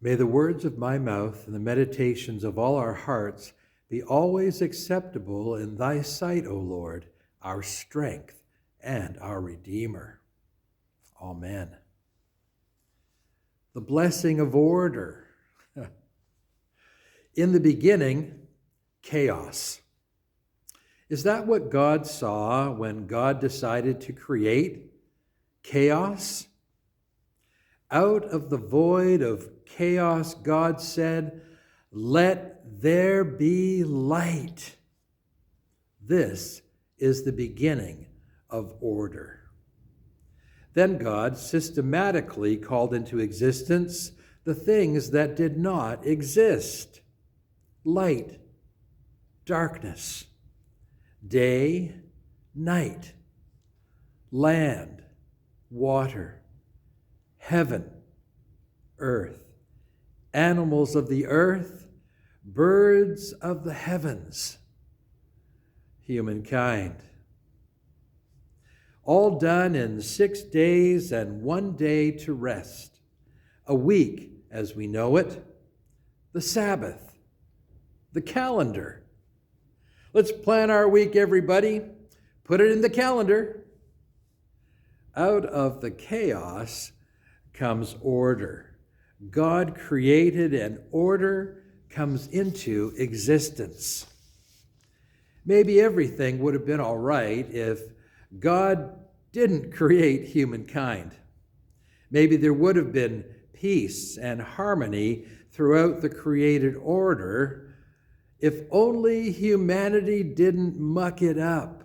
May the words of my mouth and the meditations of all our hearts be always acceptable in thy sight, O Lord, our strength and our Redeemer. Amen. The blessing of order. In the beginning, chaos. Is that what God saw when God decided to create chaos? Out of the void of chaos, God said, "Let there be light." This is the beginning of order. Then God systematically called into existence the things that did not exist: light, darkness, day, night, land, water, heaven, earth, animals of the earth, birds of the heavens, humankind. All done in 6 days and 1 day to rest. A week, as we know it, the Sabbath, the calendar. Let's plan our week, everybody. Put it in the calendar. Out of the chaos comes order. God created, and order comes into existence. Maybe everything would have been all right if God didn't create humankind. Maybe there would have been peace and harmony throughout the created order if only humanity didn't muck it up.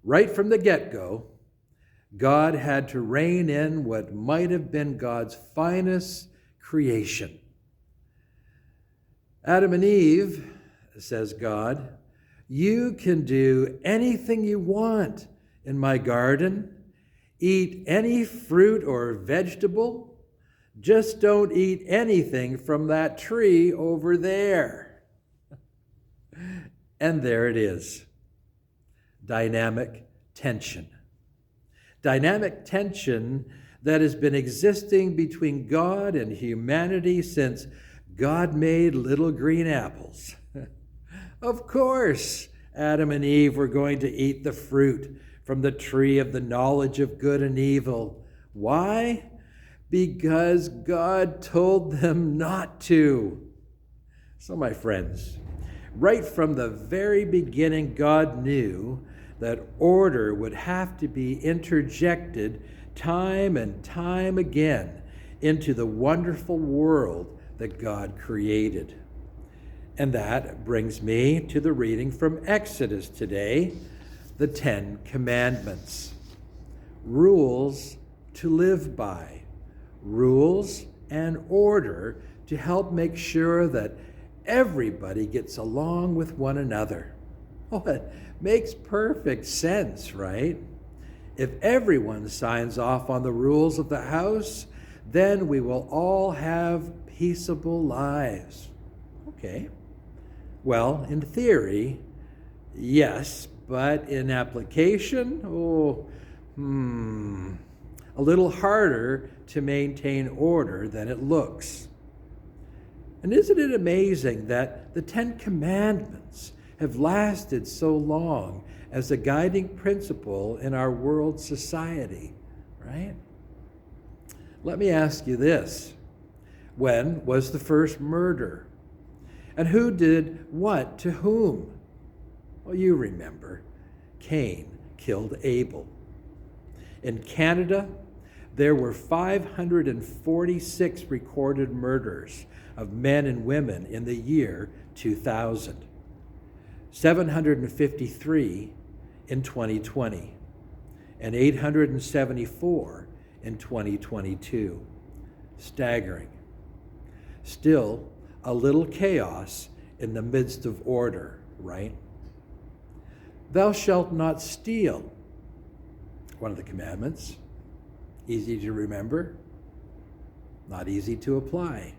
Right from the get-go, God had to rein in what might have been God's finest creation. Adam and Eve, says God, you can do anything you want in my garden, eat any fruit or vegetable, just don't eat anything from that tree over there. And there it is. Dynamic tension. Dynamic tension that has been existing between God and humanity since God made little green apples. Of course, Adam and Eve were going to eat the fruit from the tree of the knowledge of good and evil. Why? Because God told them not to. So, my friends, right from the very beginning, God knew that order would have to be interjected time and time again into the wonderful world that God created. And that brings me to the reading from Exodus today, the 10 Commandments. Rules to live by, rules and order to help make sure that everybody gets along with one another. Oh, it makes perfect sense, right? If everyone signs off on the rules of the house, then we will all have peaceable lives. Okay. Well, in theory, yes, but in application, a little harder to maintain order than it looks. And isn't it amazing that the 10 Commandments have lasted so long as a guiding principle in our world society, right? Let me ask you this. When was the first murder? And who did what to whom? Well, you remember. Cain killed Abel. In Canada, there were 546 recorded murders of men and women in the year 2000. 753 in 2020, and 874 in 2022. Staggering. Still, a little chaos in the midst of order, right? Thou shalt not steal. One of the commandments. Easy to remember, not easy to apply.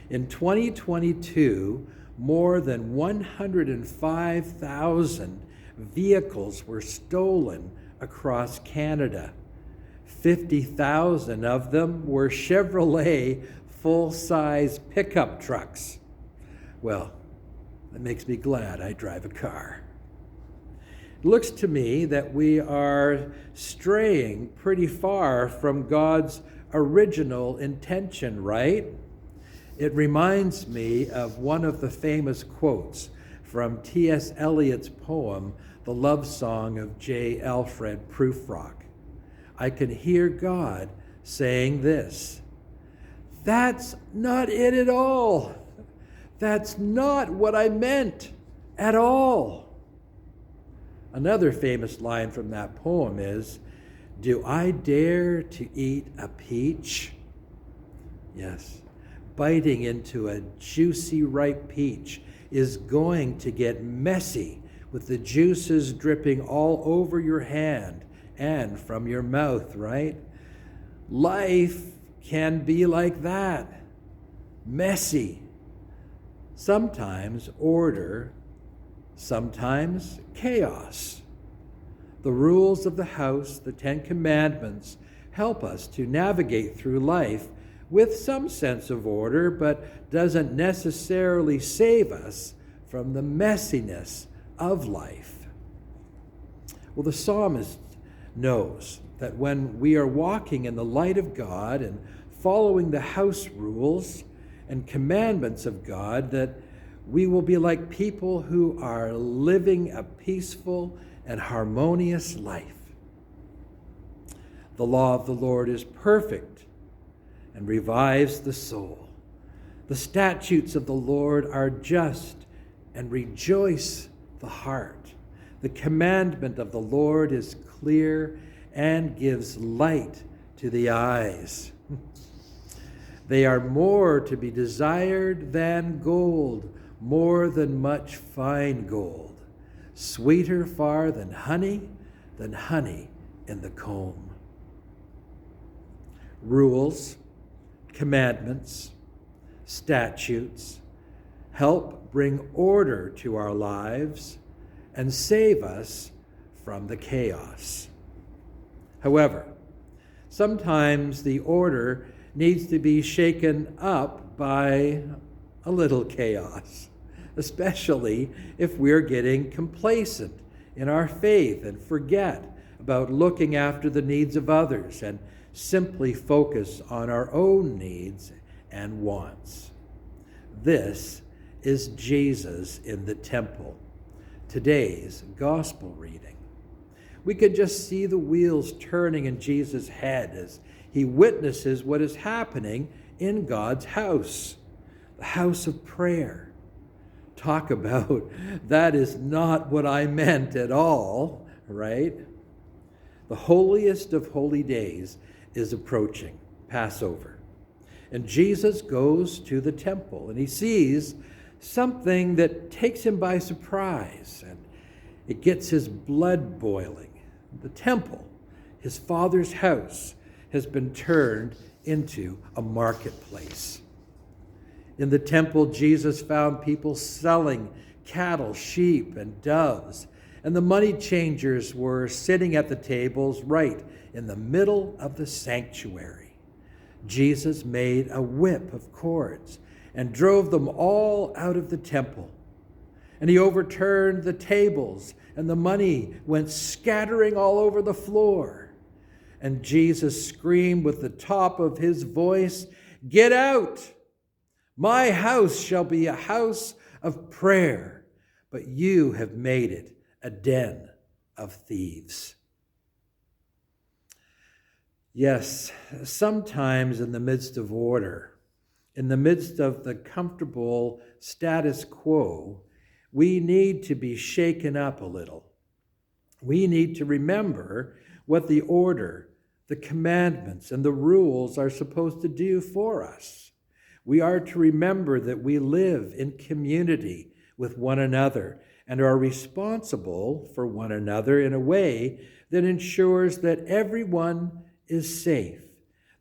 In 2022, more than 105,000 vehicles were stolen across Canada. 50,000 of them were Chevrolet full-size pickup trucks. Well, that makes me glad I drive a car. It looks to me that we are straying pretty far from God's original intention, right? It reminds me of one of the famous quotes from T.S. Eliot's poem, The Love Song of J. Alfred Prufrock. I can hear God saying this: "That's not it at all. That's not what I meant at all." Another famous line from that poem is, "Do I dare to eat a peach?" Yes, biting into a juicy, ripe peach is going to get messy with the juices dripping all over your hand and from your mouth, right? Life can be like that, messy. Sometimes order, sometimes chaos. The rules of the house, the Ten Commandments, help us to navigate through life with some sense of order, but doesn't necessarily save us from the messiness of life. Well, the psalmist knows that when we are walking in the light of God and following the house rules and commandments of God, that we will be like people who are living a peaceful and harmonious life. The law of the Lord is perfect and revives the soul. The statutes of the Lord are just and rejoice the heart. The commandment of the Lord is clear and gives light to the eyes. They are more to be desired than gold, more than much fine gold, sweeter far than honey in the comb. Rules, commandments, statutes help bring order to our lives and save us from the chaos. However, sometimes the order needs to be shaken up by a little chaos, especially if we're getting complacent in our faith and forget about looking after the needs of others and simply focus on our own needs and wants. This is Jesus in the temple, today's gospel reading. We could just see the wheels turning in Jesus' head as he witnesses what is happening in God's house, the house of prayer. Talk about, that is not what I meant at all, right? The holiest of holy days is approaching, Passover. And Jesus goes to the temple and he sees something that takes him by surprise, and it gets his blood boiling. The temple, his Father's house, has been turned into a marketplace. In the temple, Jesus found people selling cattle, sheep, and doves, and the money changers were sitting at the tables right in the middle of the sanctuary. Jesus made a whip of cords and drove them all out of the temple. And he overturned the tables, and the money went scattering all over the floor. And Jesus screamed with the top of his voice, "Get out! My house shall be a house of prayer, but you have made it a den of thieves." Yes, sometimes in the midst of order, in the midst of the comfortable status quo, we need to be shaken up a little. We need to remember what the order, the commandments, and the rules are supposed to do for us. We are to remember that we live in community with one another and are responsible for one another in a way that ensures that everyone is safe,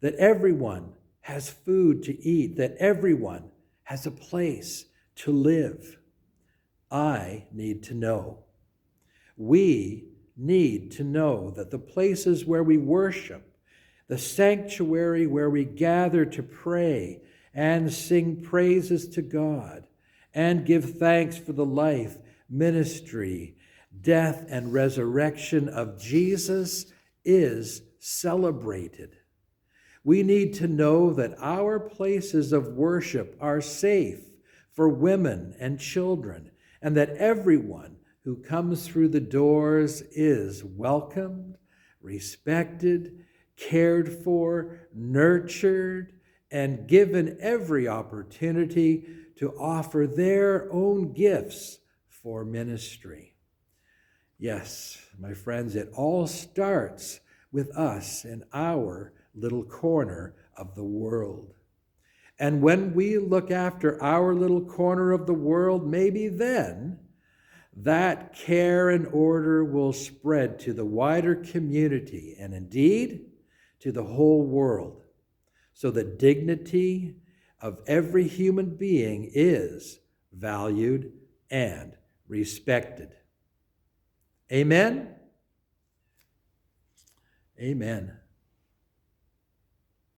that everyone has food to eat, that everyone has a place to live. I need to know. We need to know that the places where we worship, the sanctuary where we gather to pray and sing praises to God and give thanks for the life, ministry, death, and resurrection of Jesus is celebrated. We need to know that our places of worship are safe for women and children, and that everyone who comes through the doors is welcomed, respected, cared for, nurtured, and given every opportunity to offer their own gifts for ministry. Yes, my friends, it all starts with us in our little corner of the world. And when we look after our little corner of the world, maybe then that care and order will spread to the wider community and indeed to the whole world, so the dignity of every human being is valued and respected. Amen? Amen.